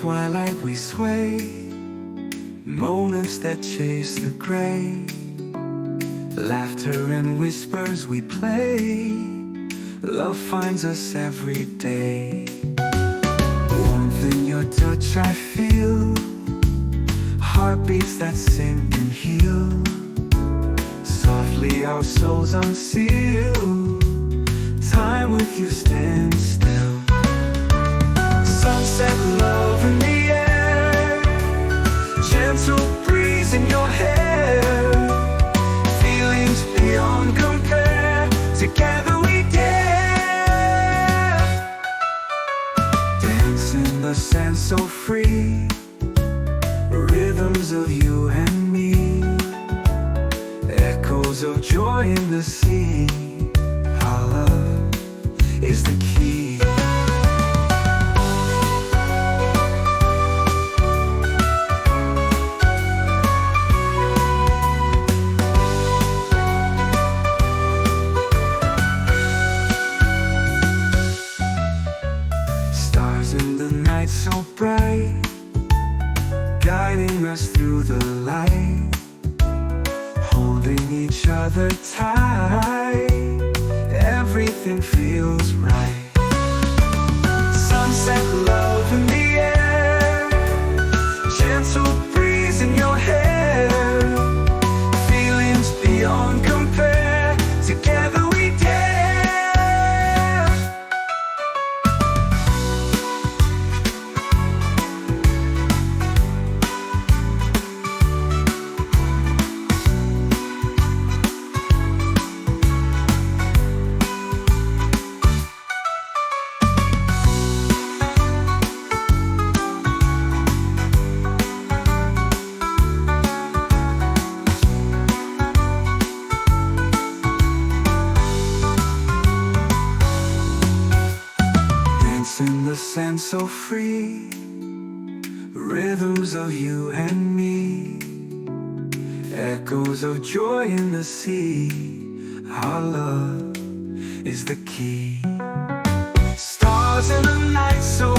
twilight we sway, moments that chase the gray, laughter and whispers we play. Love finds us every day. Warmth in your touch I feel, heartbeats that sink and heal. Softly our souls unseal, time with you stands still. Sunset love in the air, gentle breeze in your hair, feelings beyond compare, together we dare. Dance in the sand so free, rhythms of you and me, echoes of joy in the sea. Our love is the key. Stars in the night so bright, guiding us through the light, holding each other tight, everything feels right. Sunset love in the air, gentle breeze in your hair, feelings beyond compare, together we dare. In the sand so free, rhythms of you and me, echoes of joy in the sea. Our love is the key. Stars in the night so